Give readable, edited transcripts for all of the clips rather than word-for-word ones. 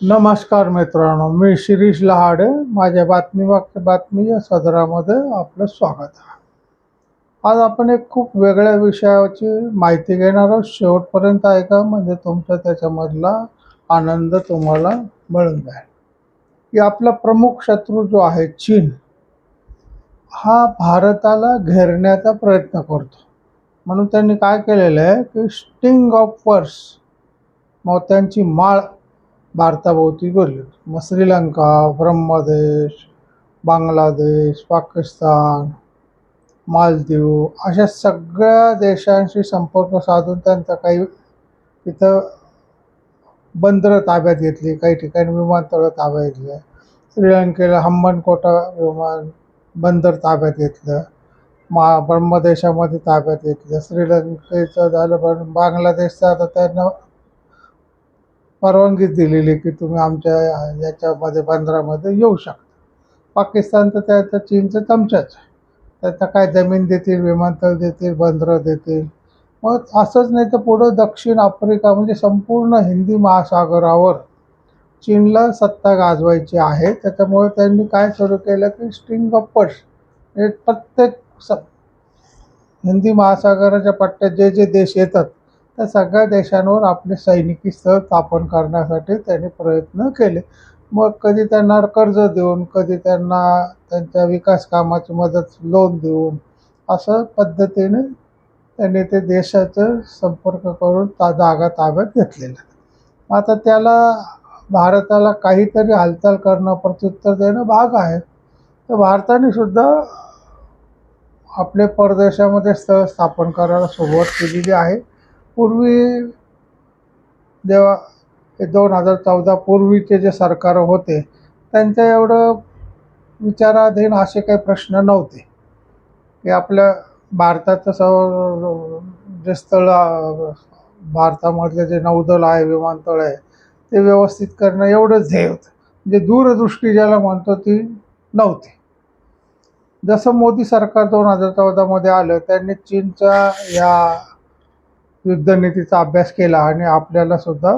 नमस्कार मित्रांनो, मी शिरीष लहाडे. माझ्या बातमी या सदरामध्ये आपलं स्वागत आहे. आज आपण एक खूप वेगळ्या विषयाची माहिती घेणार आहोत. शेवटपर्यंत ऐका, म्हणजे तुमचा त्याच्यामधला आनंद तुम्हाला मिळून जाईल. की आपला प्रमुख शत्रू जो आहे चीन, हा भारताला घेरण्याचा प्रयत्न करतो. म्हणून त्यांनी काय केलेलं आहे की स्टिंग ऑफ पर्स, मोत्यांची माळ भारताभोवती बोलले. मग श्रीलंका, ब्रह्मदेश, बांगलादेश, पाकिस्तान, मालदीव अशा सगळ्या देशांशी संपर्क साधून त्यांचा काही तिथं बंदरं ताब्यात घेतली, काही ठिकाणी विमानतळं ताब्यात घेतली. श्रीलंकेला हंबनकोटा विमान बंदर ताब्यात घेतलं, ब्रह्मदेशामध्ये ताब्यात घेतलं. श्रीलंकेचं झालं, पण बांगलादेशचं आता त्यांना परवानगी दिलेली की तुम्ही आमच्या याच्यामध्ये बंदरामध्ये येऊ शकता. पाकिस्तान तर त्याचं चीनचं चमचाच, त्याचा काय जमीन देतील, विमानतळ देतील, बंदरं देतील. मग असंच नाही तर पुढं दक्षिण आफ्रिका, म्हणजे संपूर्ण हिंदी महासागरावर चीनला सत्ता गाजवायची आहे. त्याच्यामुळे त्यांनी काय सुरू केलं की स्ट्रिंग ऑफ पर्स, म्हणजे प्रत्येक हिंदी महासागराच्या पट्ट्यात जे जे देश येतात त्या सगळ्या देशांवर आपले सैनिकी स्थळ स्थापन करण्यासाठी त्यांनी प्रयत्न केले. मग कधी त्यांना कर्ज देऊन, कधी त्यांना त्यांच्या विकास कामाची मदत लोन देऊन, असं पद्धतीने त्यांनी ते देशाचं संपर्क करून जागा ताब्यात घेतलेला. आता त्याला भारताला काहीतरी हालचाल करणं, प्रत्युत्तर देणं भाग आहे. तर भारताने सुद्धा आपले परदेशामध्ये स्थळ स्थापन करायला सुरुवात केलेली आहे. पूर्वी जेव्हा 2014 पूर्वीचे जे सरकार होते त्यांच्या एवढं विचाराधीन असे काही प्रश्न नव्हते की आपल्या भारताचं जे स्थळ, भारतामधले जे नौदल आहे, विमानतळ आहे, ते व्यवस्थित करणं एवढंच ध्येय होतं. म्हणजे दूरदृष्टी ज्याला म्हणतो ती नव्हती. जसं मोदी सरकार 2014 आलं, त्यांनी चीनच्या या युद्धनीतीचा अभ्यास केला आणि आपल्याला सुद्धा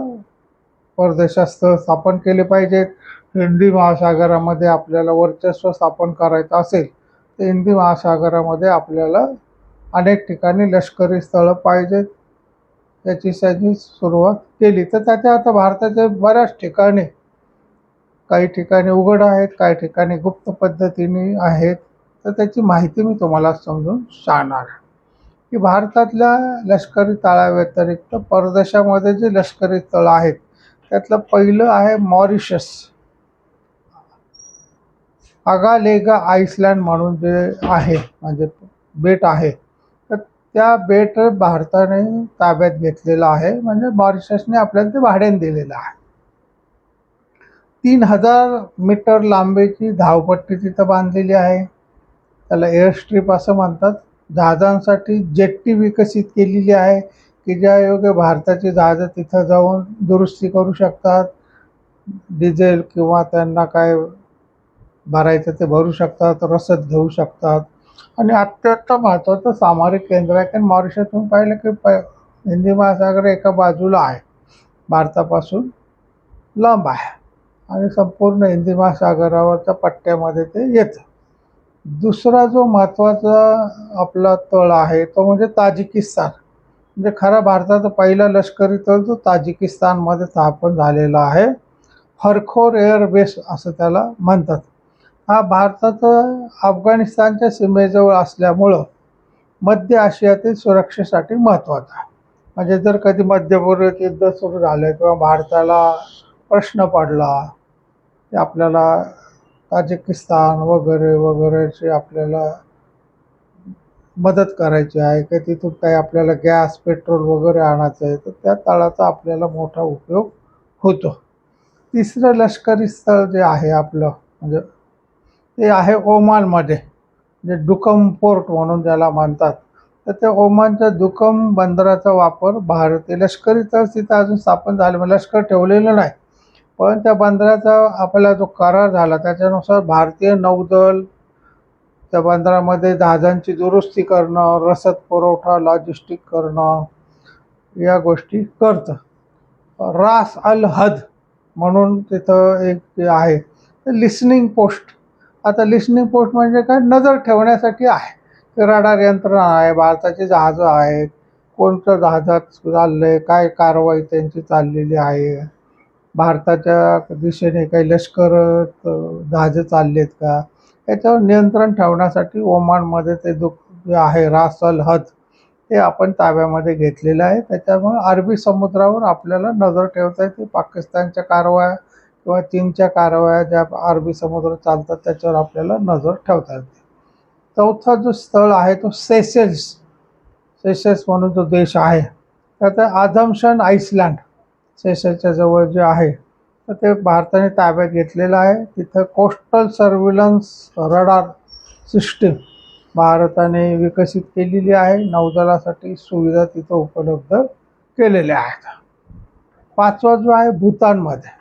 परदेशात स्थळ स्थापन केले पाहिजेत. हिंदी महासागरामध्ये आपल्याला वर्चस्व स्थापन करायचं असेल तर हिंदी महासागरामध्ये आपल्याला अनेक ठिकाणी लष्करी स्थळं पाहिजेत, याची त्यांनी सुरुवात केली. तर त्याच्या आता भारताच्या बऱ्याच ठिकाणी, काही ठिकाणी उघड आहेत, काही ठिकाणी गुप्त पद्धतीने आहेत. तर त्याची माहिती मी तुम्हाला समजून सांगणार की भारतातल्या लष्करी तळाव्यतिरिक्त परदेशामध्ये जे लष्करी तळ आहेत त्यातलं पहिलं आहे मॉरिशस. अगालेगा आईसलँड म्हणून जे आहे, म्हणजे बेट आहे, तर त्या बेट भारताने ताब्यात घेतलेलं आहे. म्हणजे मॉरिशसने आपल्याला ते भाड्याने दिलेलं आहे. 3000 मीटर लांबीची धावपट्टी तिथं बांधलेली आहे. त्याला एअरस्ट्रीप असं म्हणतात. जहाजांसाठी जेट्टी विकसित केलेली आहे की ज्या योगे भारताची जहाजं तिथं जाऊन दुरुस्ती करू शकतात, डिझेल किंवा त्यांना काय भरायचं ते भरू शकतात, रसद घेऊ शकतात. आणि अत्यंत महत्त्वाचं सामरिक केंद्र आहे. कारण मॉरिशसहून पाहिलं की हिंदी महासागर एका बाजूला आहे, भारतापासून लांब आहे आणि संपूर्ण हिंदी महासागरावरच्या पट्ट्यामध्ये ते येतं. दुसरा जो महत्त्वाचा आपला तळ आहे तो म्हणजे ताजिकिस्तान. म्हणजे खरा भारताचा पहिला लष्करी तळ तो ताजिकिस्तानमध्ये स्थापन झालेला आहे. हरखोर एअर बेस असं त्याला म्हणतात. हा भारताचं अफगाणिस्तानच्या सीमेजवळ असल्यामुळं मध्य आशियातील सुरक्षेसाठी महत्त्वाचा आहे. म्हणजे जर कधी मध्यपूर्वेत युद्ध सुरू झालं किंवा भारताला प्रश्न पडला, ते आपल्याला ताजिकिस्तान वगैरे वगैरेची आपल्याला मदत करायची आहे, की तिथून काही आपल्याला गॅस, पेट्रोल वगैरे आणायचं आहे, तर त्या तळाचा आपल्याला मोठा उपयोग होतो. तिसरं लष्करी स्थळ जे आहे आपलं, म्हणजे ते आहे ओमानमध्ये, म्हणजे दुकम पोर्ट म्हणून ज्याला म्हणतात. तर त्या ओमानच्या दुकम बंदराचा वापर भारतीय लष्करी तळ तिथं अजून स्थापन झालं, म्हणजे लष्कर ठेवलेलं नाही, पण त्या बंदराचा आपला जो करार झाला त्याच्यानुसार भारतीय नौदल त्या बंदरामध्ये जहाजांची दुरुस्ती करणं, रसद पुरवठा, लॉजिस्टिक करणं, या गोष्टी करतं. रास अल हद म्हणून तिथं एक जे आहे ते लिसनिंग पोस्ट. आता लिसनिंग पोस्ट म्हणजे काय, नजर ठेवण्यासाठी आहे. ते रडार यंत्रणा आहे, भारताची जहाजं आहेत, कोणतं जहाजात चाललंय, काय कारवाई त्यांची चाललेली आहे, भारताच्या दिशेने काही लष्कर जहाजं चाललेत का, याच्यावर नियंत्रण ठेवण्यासाठी ओमानमध्ये ते जे आहे रास अल हद, ते आपण ताब्यामध्ये घेतलेलं आहे. त्याच्यामुळे अरबी समुद्रावर आपल्याला नजर ठेवता येते. पाकिस्तानच्या कारवाया किंवा चीनच्या कारवाया ज्या अरबी समुद्रात चालतात त्याच्यावर आपल्याला नजर ठेवता येते. चौथा जो स्थळ आहे तो सेशेल्स. सेशेल्स म्हणून जो देश आहे त्याचं आझमशन आईसलँड सेशेल्सच्या जवळ जे आहे तर ते भारताने ताब्यात घेतलेलं आहे. तिथं कोस्टल सर्व्हिलन्स रडार सिस्टीम भारताने विकसित केलेली आहे. नौदलासाठी सुविधा तिथं उपलब्ध केलेल्या आहेत. पाचवा जो आहे भूतानमध्ये.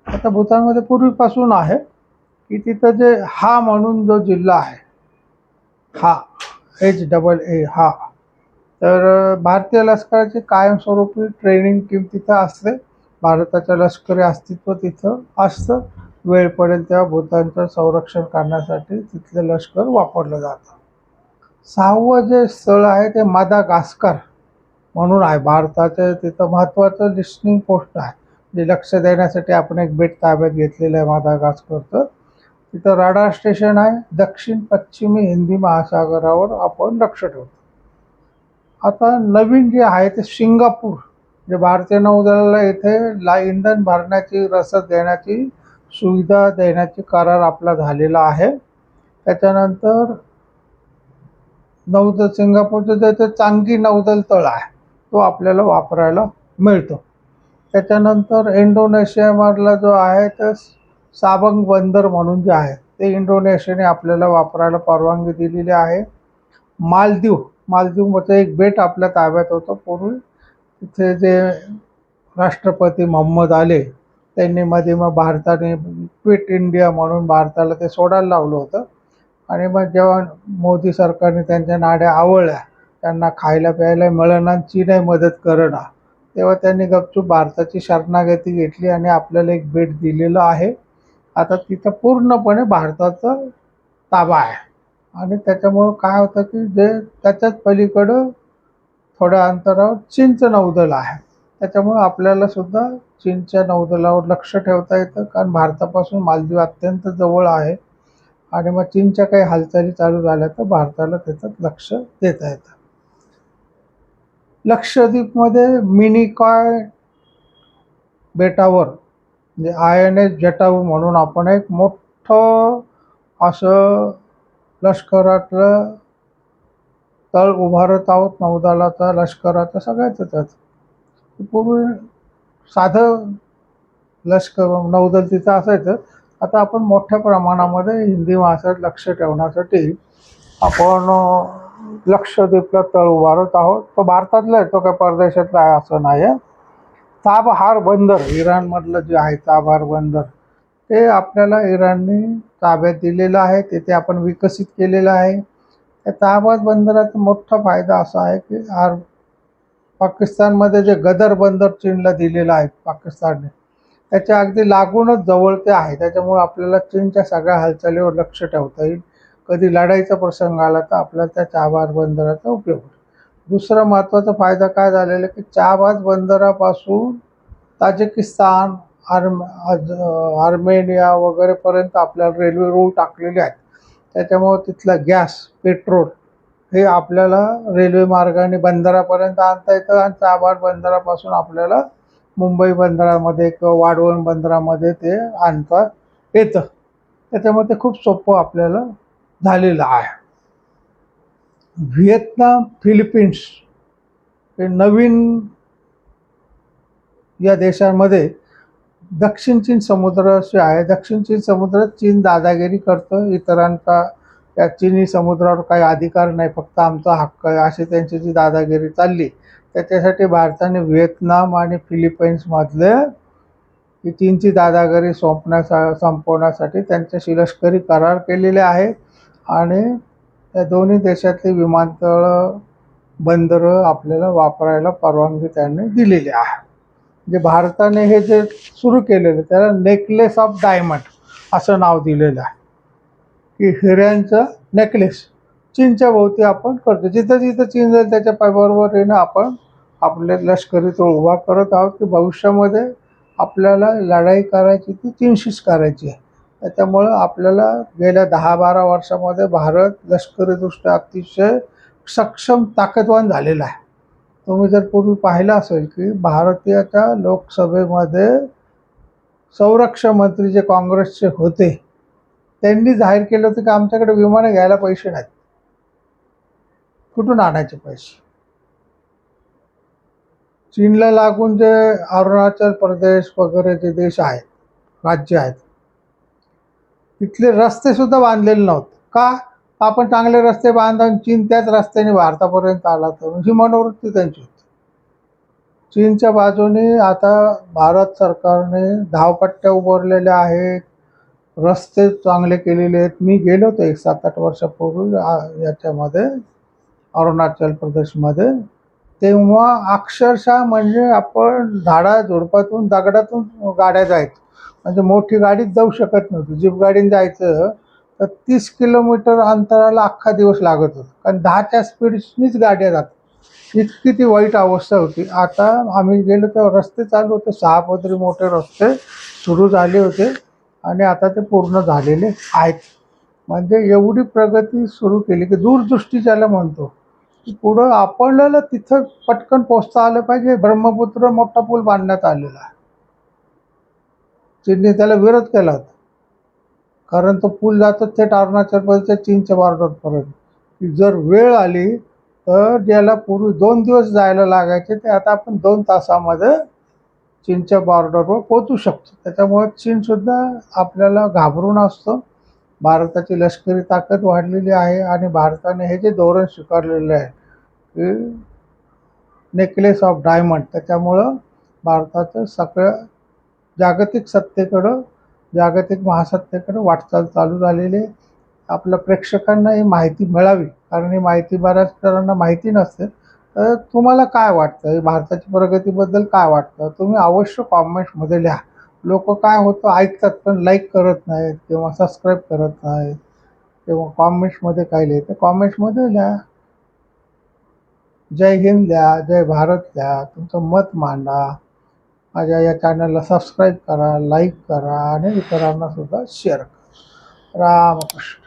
आता भूतानमध्ये पूर्वीपासून आहे की तिथं जे हा म्हणून जो जिल्हा आहे, हा HAA हा, तर भारतीय लष्कराची कायमस्वरूपी ट्रेनिंग टीम तिथं असते. भारताचं लष्करी अस्तित्व तिथं असतं. वेळ पडेल तेव्हा भूतानचं संरक्षण करण्यासाठी तिथलं लष्कर वापरलं जातं. सहावं जे स्थळ आहे ते मादागास्कर म्हणून आहे. भारताचं तिथं महत्त्वाचं लिस्निंग पोस्ट आहे, जे लक्ष देण्यासाठी आपण एक बेट ताब्यात घेतलेलं आहे मादागास्करचं. तिथं रडार स्टेशन आहे. दक्षिण पश्चिमी हिंदी महासागरावर आपण लक्ष ठेवतो. आता नवीन जे आहे ते सिंगापूर, जे भारतीय नौदलाला इथे इंधन भरण्याची, रसद देण्याची सुविधा देण्याची करार आपला झालेला आहे. त्याच्यानंतर नौदल सिंगापूरचं जे चांगी नौदल तळ आहे तो आपल्याला वापरायला मिळतो. त्याच्यानंतर इंडोनेशियामधला जो आहे तर साबंग बंदर म्हणून जे आहे ते इंडोनेशियाने आपल्याला वापरायला परवानगी दिलेली आहे. मालदीवमध्ये एक बेट आपल्या ताब्यात होतं पूर्वी. तिथे जे राष्ट्रपती मोहम्मद आले त्यांनी मध्ये मग भारताने क्विट इंडिया म्हणून भारताला ते सोडायला लावलं होतं. आणि मग जेव्हा मोदी सरकारने त्यांच्या नाड्या आवळल्या, त्यांना खायला प्यायला मिळेना, चीनही मदत करेना, तेव्हा त्यांनी गपचूप भारताची शरणागती घेतली आणि आपल्याला एक बेट दिलेलं आहे. आता तिथं पूर्णपणे भारताचा ताबा आहे. आणि त्याच्यामुळं काय होतं की जे त्याच्याच पलीकडं थोड्या अंतरावर चीनचं नौदल आहे. त्याच्यामुळं आपल्याला सुद्धा चीनच्या नौदलावर लक्ष ठेवता येतं, कारण भारतापासून मालदीव अत्यंत जवळ आहे. आणि मग चीनच्या काही हालचाली चालू झाल्या तर भारताला त्याच्यात लक्ष देता येतं. लक्षद्वीपमध्ये मिनिकॉय बेटावर म्हणजे INS जटायू म्हणून आपण एक मोठं असं लष्करातलं तळ उभारत आहोत. नौदलाचा, लष्कराचा, सगळ्याच त्यात. पूर्वी साधं लष्कर नौदल तिथं असायचं. आता आपण मोठ्या प्रमाणामध्ये हिंदी महासागरात लक्ष ठेवण्यासाठी आपण लक्षद्वीपला तळ उभारत आहोत. तो भारतातला आहे, तो काय परदेशातला आहे असं नाही आहे. चाबहार बंदर इराणमधलं जे आहे, चाबहार बंदर ते आपल्याला इराणने ताब्यात दिलेलं आहे. तिथे आपण विकसित केलेलं आहे. त्या चाबहार बंदराचा मोठा फायदा असा आहे की पाकिस्तानमध्ये जे गदर बंदर चीनला दिलेलं आहे पाकिस्तानने, त्याच्या अगदी लागूनच जवळ ते आहे. त्याच्यामुळे आपल्याला चीनच्या सगळ्या हालचालीवर लक्ष ठेवता येईल. कधी लढाईचा प्रसंग आला तर आपल्याला त्या चाबहार बंदराचा उपयोग होईल. दुसरा महत्त्वाचा फायदा काय झालेला की चाबहार बंदरापासून ताजिकिस्तान, आर्मेनिया वगैरेपर्यंत आपल्याला रेल्वे रूळ टाकलेले आहेत. त्याच्यामुळे तिथला गॅस, पेट्रोल हे आपल्याला रेल्वे मार्गाने बंदरापर्यंत आणता येतं. आणि चाबहार बंदरापासून आपल्याला मुंबई बंदरामध्ये किंवा वाढवण बंदरामध्ये ते आणता येतं. त्याच्यामुळे ते खूप सोपं आपल्याला झालेलं आहे. व्हिएतनाम, फिलिपिन्स हे नवीन या देशांमध्ये दक्षिण चीन समुद्र जे आहे, दक्षिण चीन समुद्रात चीन दादागिरी करतं. इतरांचा त्या चिनी समुद्रावर काही अधिकार नाही, फक्त आमचा हक्क आहे, अशी त्यांची जी दादागिरी चालली. त्याच्यासाठी भारताने व्हिएतनाम आणि फिलिपाईन्समधले ही चीनची दादागिरी संपवण्यासाठी त्यांच्याशी लष्करी करार केलेले आहेत. आणि त्या दोन्ही देशातली विमानतळ, बंदरं आपल्याला वापरायला परवानगी त्यांनी दिलेली आहे. जे भारताने हे जे सुरू केलेलं त्याला नेकलेस ऑफ डायमंड असं नाव दिलेलं आहे, की हिऱ्यांचं नेकलेस चीनच्या भोवती आपण करतो. जिथं जिथं चीन जाईल त्याच्या बरोबरीनं आपण आपले लष्करी तोळ उभा करत आहोत, की भविष्यामध्ये आपल्याला लढाई करायची ती चीनशीच करायची आहे. त्याच्यामुळं आपल्याला गेल्या 10-12 वर्षामध्ये भारत लष्करीदृष्ट्या अतिशय सक्षम ताकदवान झालेला आहे. तुम्ही जर पूर्वी पाहिलं असेल की भारतीयच्या लोकसभेमध्ये संरक्षण मंत्री जे काँग्रेसचे होते त्यांनी जाहीर केलं होतं की आमच्याकडे विमानं घ्यायला पैसे नाहीत. कुठून आणायचे पैसे? चीनला लागून जे अरुणाचल प्रदेश वगैरे जे देश आहेत, राज्य आहेत, तिथले रस्ते सुद्धा बांधलेले नव्हते. का? आपण चांगले रस्ते बांधून चीन त्याच रस्त्याने भारतापर्यंत आला तर ही मनोवृत्ती त्यांची होती. चीनच्या बाजूने आता भारत सरकारने धावपट्ट्या उभारलेल्या आहेत, रस्ते चांगले केलेले आहेत. मी गेलो होतो 7-8 वर्षापूर्वी याच्यामध्ये अरुणाचल प्रदेशमध्ये, तेव्हा अक्षरशः म्हणजे आपण झाडाझुडपातून दगडातून गाड्या जायचो. म्हणजे मोठी गाडीच जाऊ शकत नव्हती. जीप गाडीने जायचं तर 30 किलोमीटर अंतराला अख्खा दिवस लागत होता, कारण 10च्या स्पीडनीच गाड्या जातात. इतकी ती वाईट अवस्था होती. आता आम्ही गेलो तेव्हा रस्ते चालू होते, 6 पदरी मोठे रस्ते सुरू झाले होते आणि आता ते पूर्ण झालेले आहेत. म्हणजे एवढी प्रगती सुरू केली की दूरदृष्टी ज्याला म्हणतो, की पुढं आपल्याला तिथं पटकन पोचता आलं पाहिजे. ब्रह्मपुत्र मोठा पूल बांधण्यात आलेला आहे. चीनने त्याला विरोध केला होता, कारण तो पूल जातो थेट अरुणाचल प्रदेशच्या चीनच्या बॉर्डरपर्यंत. की जर वेळ आली तर ज्याला पूर्वी 2 दिवस जायला लागायचे ते आता आपण 2 तासामध्ये चीनच्या बॉर्डरवर पोहोचू शकतो. त्याच्यामुळे चीनसुद्धा आपल्याला घाबरून असतो. भारताची लष्करी ताकद वाढलेली आहे आणि भारताने हे जे धोरण स्वीकारलेलं आहे की नेकलेस ऑफ डायमंड, त्याच्यामुळं भारताचं सगळं जागतिक सत्तेकडं, जागतिक महासत्तेकडं वाटचाल चालू झालेली आहे. आपल्या प्रेक्षकांना ही माहिती मिळावी, कारण ही माहिती बऱ्याच जणांना माहिती नसते. तर तुम्हाला काय वाटतं, भारताची प्रगतीबद्दल काय वाटतं, तुम्ही अवश्य कॉमेंट्समध्ये लिहा. लोक काय होतं, ऐकतात पण लाईक करत नाहीत किंवा सबस्क्राईब करत नाहीत किंवा कॉमेंट्समध्ये काय लिहितं कॉमेंट्समध्ये लिहा. जय हिंद लिहा, जय भारत लिहा, तुमचं मत मांडा. माझ्या या चॅनलला सबस्क्राईब करा, लाईक करा आणि इतरांना सुद्धा शेअर करा. रामकृष्ण.